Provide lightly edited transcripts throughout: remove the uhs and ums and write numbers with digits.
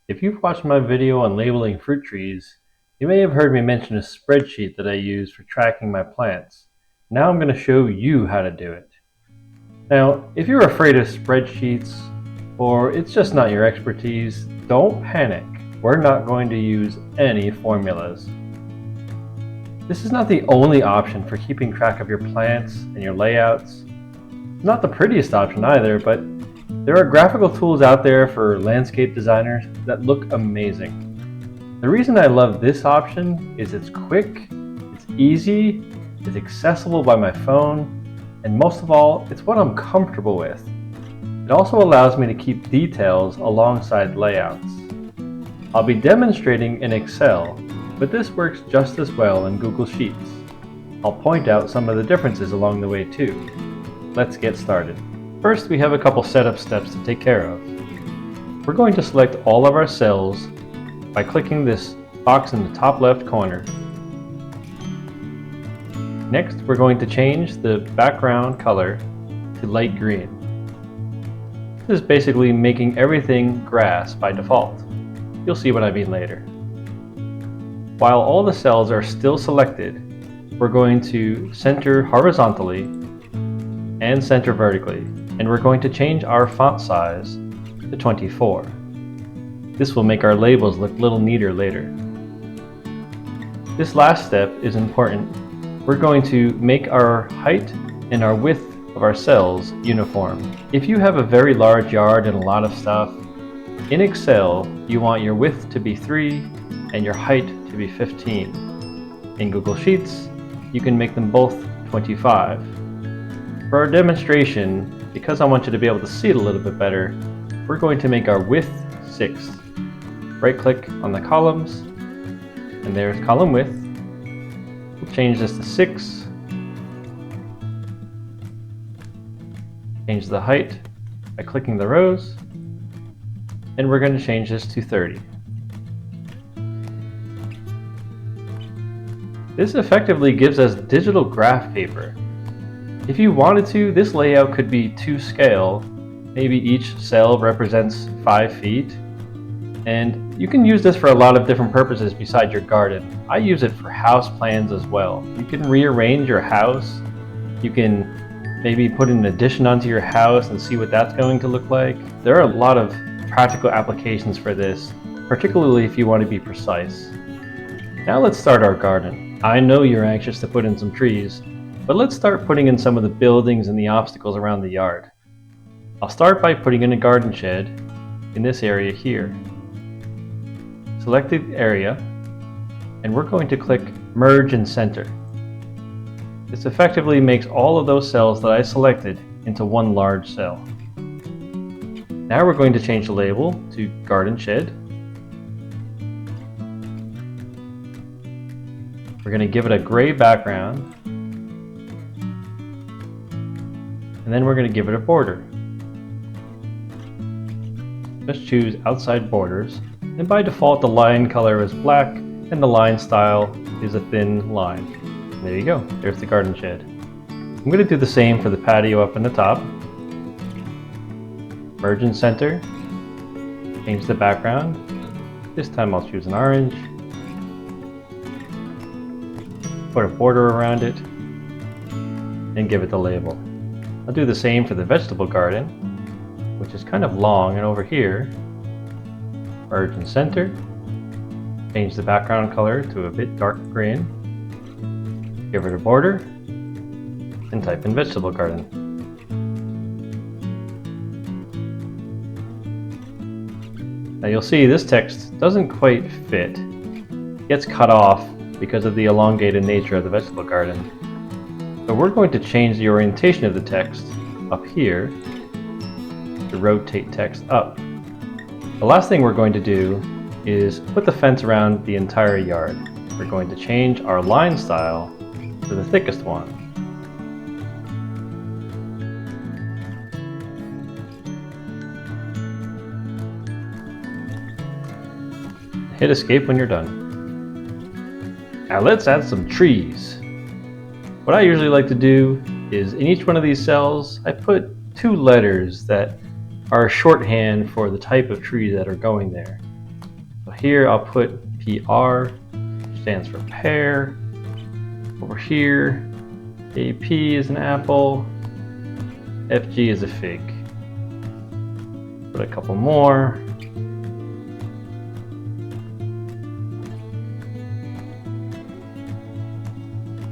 If you've watched my video on labeling fruit trees, you may have heard me mention a spreadsheet that I use for tracking my plants. Now I'm going to show you how to do it. Now, if you're afraid of spreadsheets or it's just not your expertise, don't panic. We're not going to use any formulas. This is not the only option for keeping track of your plants and your layouts. It's not the prettiest option either, but there are graphical tools out there for landscape designers that look amazing. The reason I love this option is it's quick, it's easy, it's accessible by my phone, and most of all, it's what I'm comfortable with. It also allows me to keep details alongside layouts. I'll be demonstrating in Excel, but this works just as well in Google Sheets. I'll point out some of the differences along the way too. Let's get started. First, we have a couple setup steps to take care of. We're going to select all of our cells by clicking this box in the top left corner. Next, we're going to change the background color to light green. This is basically making everything grass by default. You'll see what I mean later. While all the cells are still selected, we're going to center horizontally and center vertically, and we're going to change our font size to 24. This will make our labels look a little neater later. This last step is important. We're going to make our height and our width of our cells uniform. If you have a very large yard and a lot of stuff, in Excel you want your width to be 3 and your height to be 15. In Google Sheets, you can make them both 25. For our demonstration, because I want you to be able to see it a little bit better, we're going to make our width 6. Right-click on the columns, and there's column width. We'll change this to 6. Change the height by clicking the rows, and we're going to change this to 30. This effectively gives us digital graph paper. If you wanted to, this layout could be to scale. Maybe each cell represents 5 feet. And you can use this for a lot of different purposes besides your garden. I use it for house plans as well. You can rearrange your house. You can maybe put an addition onto your house and see what that's going to look like. There are a lot of practical applications for this, particularly if you want to be precise. Now let's start our garden. I know you're anxious to put in some trees, but let's start putting in some of the buildings and the obstacles around the yard. I'll start by putting in a garden shed in this area here. Select the area, and we're going to click Merge and Center. This effectively makes all of those cells that I selected into one large cell. Now we're going to change the label to Garden Shed. We're going to give it a gray background, and then we're going to give it a border. Just choose outside borders, and by default the line color is black and the line style is a thin line. There you go, there's the garden shed. I'm going to do the same for the patio up in the top. Merge and center, change the background. This time I'll choose an orange. Put a border around it and give it the label. I'll do the same for the vegetable garden, which is kind of long, and over here, merge and center, change the background color to a bit dark green, give it a border, and type in vegetable garden. Now you'll see this text doesn't quite fit. It gets cut off because of the elongated nature of the vegetable garden. So we're going to change the orientation of the text up here to rotate text up. The last thing we're going to do is put the fence around the entire yard. We're going to change our line style to the thickest one. Hit escape when you're done. Now let's add some trees. What I usually like to do is in each one of these cells, I put 2 letters that are shorthand for the type of trees that are going there. here I'll put PR, which stands for pear. Over here, AP is an apple, FG is a fig. Put a couple more.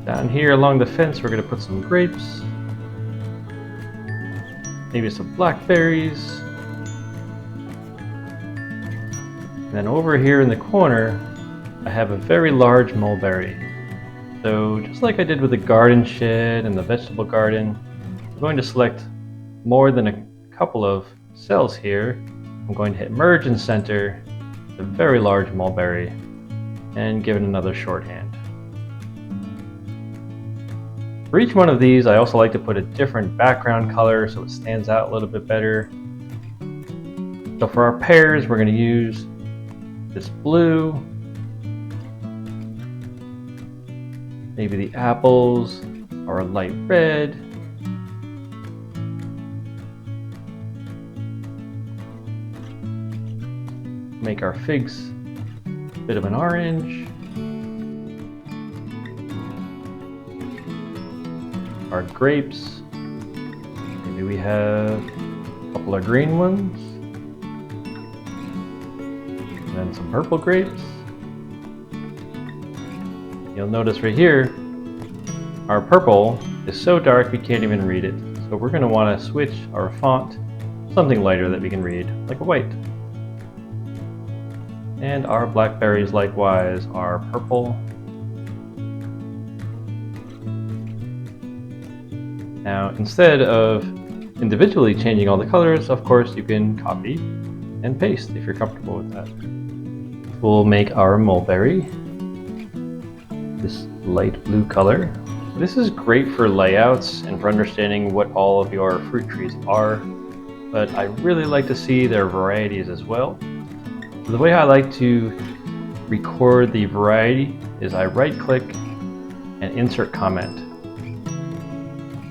Down here along the fence, we're going to put some grapes, maybe some blackberries. And then over here in the corner, I have a very large mulberry. So just like I did with the garden shed and the vegetable garden, I'm going to select more than a couple of cells here. I'm going to hit merge and center the very large mulberry and give it another shorthand. For each one of these, I also like to put a different background color so it stands out a little bit better. So for our pears, we're going to use this blue. Maybe the apples are a light red. Make our figs a bit of an orange. Our grapes, maybe we have a couple of green ones. And then some purple grapes. You'll notice right here, our purple is so dark we can't even read it. So we're going to want to switch our font to something lighter that we can read, like a white. And our blackberries likewise are purple. Now, instead of individually changing all the colors, of course, you can copy and paste if you're comfortable with that. We'll make our mulberry this light blue color. This is great for layouts and for understanding what all of your fruit trees are, but I really like to see their varieties as well. So the way I like to record the variety is I right-click and insert comment.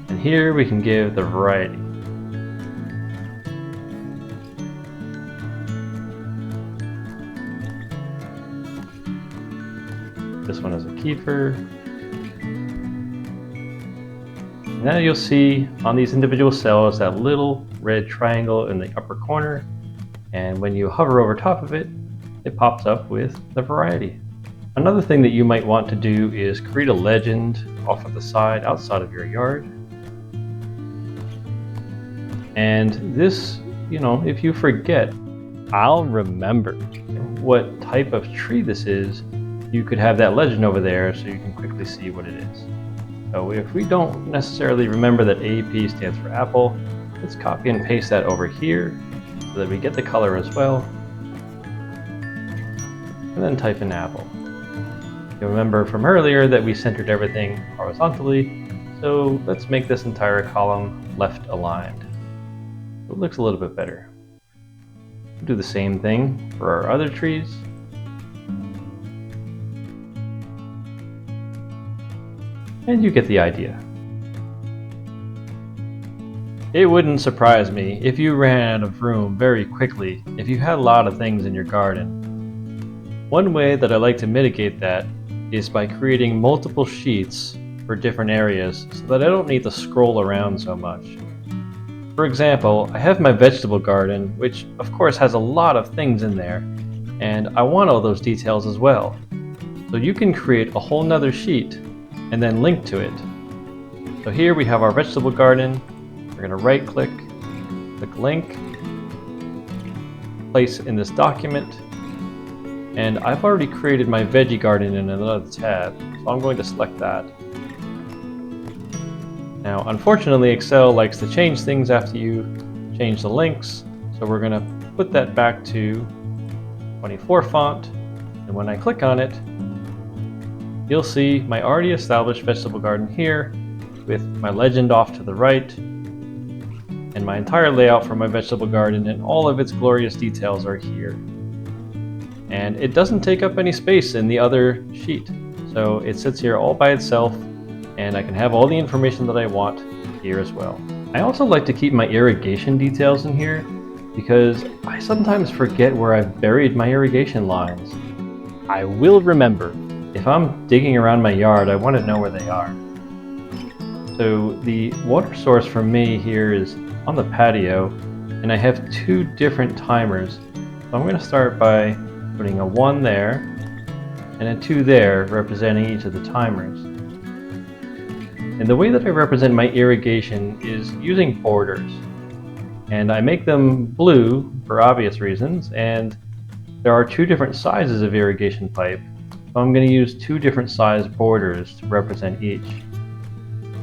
And here we can give the variety. This one is a kefir. Now you'll see on these individual cells that little red triangle in the upper corner, and when you hover over top of it, it pops up with the variety. Another thing that you might want to do is create a legend off of the side outside of your yard. And this, if you forget, I'll remember what type of tree this is. You could have that legend over there so you can quickly see what it is. So if we don't necessarily remember that AP stands for apple, let's copy and paste that over here so that we get the color as well. And then type in apple. You'll remember from earlier that we centered everything horizontally, so let's make this entire column left aligned. So it looks a little bit better. We'll do the same thing for our other trees. And you get the idea. It wouldn't surprise me if you ran out of room very quickly if you had a lot of things in your garden. One way that I like to mitigate that is by creating multiple sheets for different areas so that I don't need to scroll around so much. For example, I have my vegetable garden, which of course has a lot of things in there, and I want all those details as well. So you can create a whole nother sheet and then link to it. So here we have our vegetable garden. We're going to right click, click link, place in this document, and I've already created my veggie garden in another tab, so I'm going to select that. Now unfortunately Excel likes to change things after you change the links, so we're going to put that back to 24 font, and when I click on it, you'll see my already established vegetable garden here with my legend off to the right and my entire layout for my vegetable garden, and all of its glorious details are here. And it doesn't take up any space in the other sheet, so it sits here all by itself, and I can have all the information that I want here as well. I also like to keep my irrigation details in here because I sometimes forget where I've buried my irrigation lines. I will remember. If I'm digging around my yard, I want to know where they are. So the water source for me here is on the patio, and I have two different timers. So I'm going to start by putting a 1 there and a 2 there, representing each of the timers. And the way that I represent my irrigation is using borders. And I make them blue for obvious reasons, and there are two different sizes of irrigation pipe. So I'm going to use two different size borders to represent each.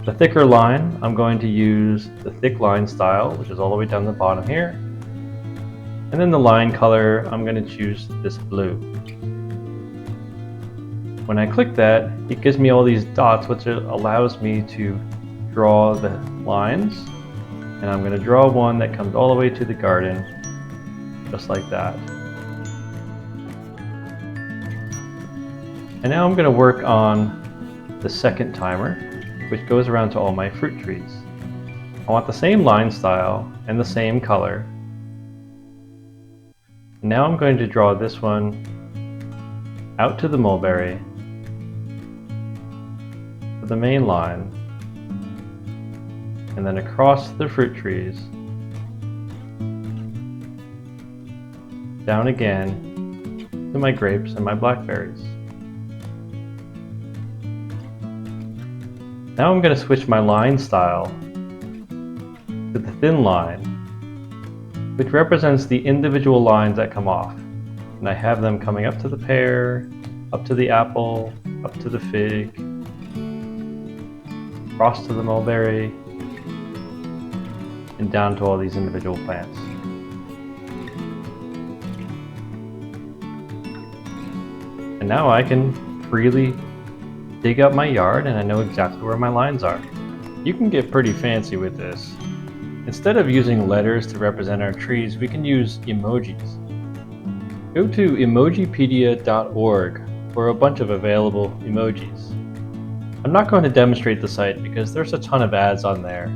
The thicker line, I'm going to use the thick line style, which is all the way down the bottom here. And then the line color, I'm going to choose this blue. When I click that, it gives me all these dots, which allows me to draw the lines. And I'm going to draw one that comes all the way to the garden, just like that. And now I'm going to work on the second timer, which goes around to all my fruit trees. I want the same line style and the same color. Now I'm going to draw this one out to the mulberry, to the main line, and then across the fruit trees, down again to my grapes and my blackberries. Now I'm going to switch my line style to the thin line, which represents the individual lines that come off. And I have them coming up to the pear, up to the apple, up to the fig, across to the mulberry, and down to all these individual plants. And now I can freely dig up my yard and I know exactly where my lines are. You can get pretty fancy with this. Instead of using letters to represent our trees, we can use emojis. Go to emojipedia.org for a bunch of available emojis. I'm not going to demonstrate the site because there's a ton of ads on there,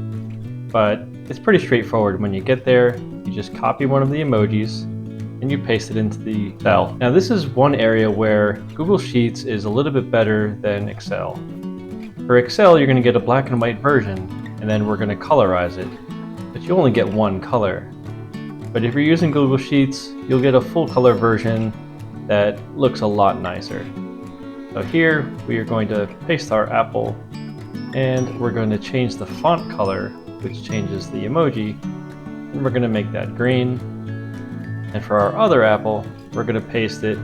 but it's pretty straightforward. When you get there, you just copy one of the emojis and you paste it into the cell. Now this is one area where Google Sheets is a little bit better than Excel. For Excel, you're going to get a black and white version, and then we're going to colorize it, but you only get one color. But if you're using Google Sheets, you'll get a full color version that looks a lot nicer. So here we are going to paste our apple, and we're going to change the font color, which changes the emoji, and we're going to make that green. And for our other apple, we're going to paste it.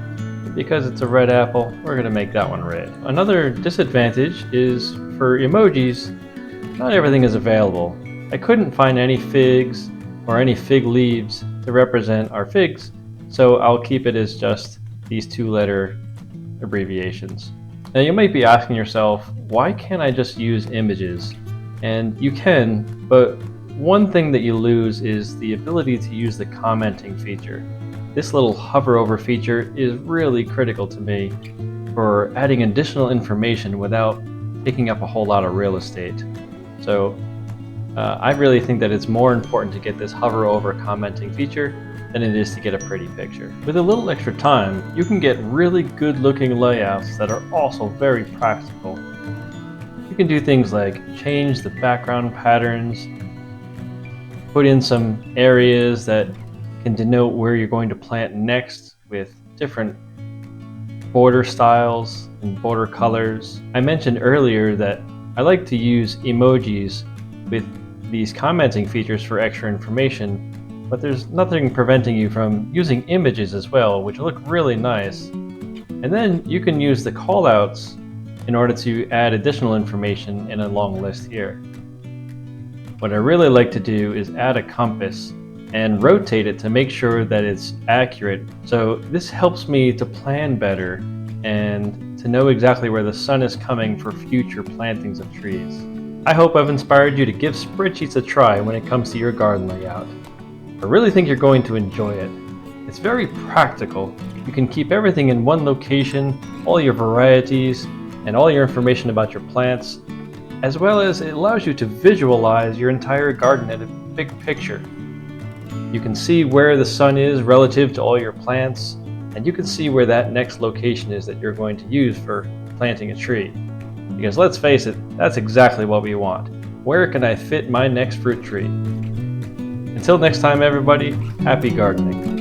Because it's a red apple, we're going to make that one red. Another disadvantage is for emojis, not everything is available. I couldn't find any figs or any fig leaves to represent our figs, so I'll keep it as just these 2-letter abbreviations. Now you might be asking yourself, why can't I just use images? And you can, but one thing that you lose is the ability to use the commenting feature. This little hover over feature is really critical to me for adding additional information without taking up a whole lot of real estate. So I really think that it's more important to get this hover over commenting feature than it is to get a pretty picture. With a little extra time, you can get really good looking layouts that are also very practical. You can do things like change the background patterns, put in some areas that can denote where you're going to plant next with different border styles and border colors. I mentioned earlier that I like to use emojis with these commenting features for extra information, but there's nothing preventing you from using images as well, which look really nice. And then you can use the callouts in order to add additional information in a long list here. What I really like to do is add a compass and rotate it to make sure that it's accurate. So this helps me to plan better and to know exactly where the sun is coming for future plantings of trees. I hope I've inspired you to give spreadsheets a try when it comes to your garden layout. I really think you're going to enjoy it. It's very practical. You can keep everything in one location, all your varieties, and all your information about your plants, as well as it allows you to visualize your entire garden at a big picture. You can see where the sun is relative to all your plants, and you can see where that next location is that you're going to use for planting a tree. Because let's face it, that's exactly what we want. Where can I fit my next fruit tree? Until next time, everybody, happy gardening.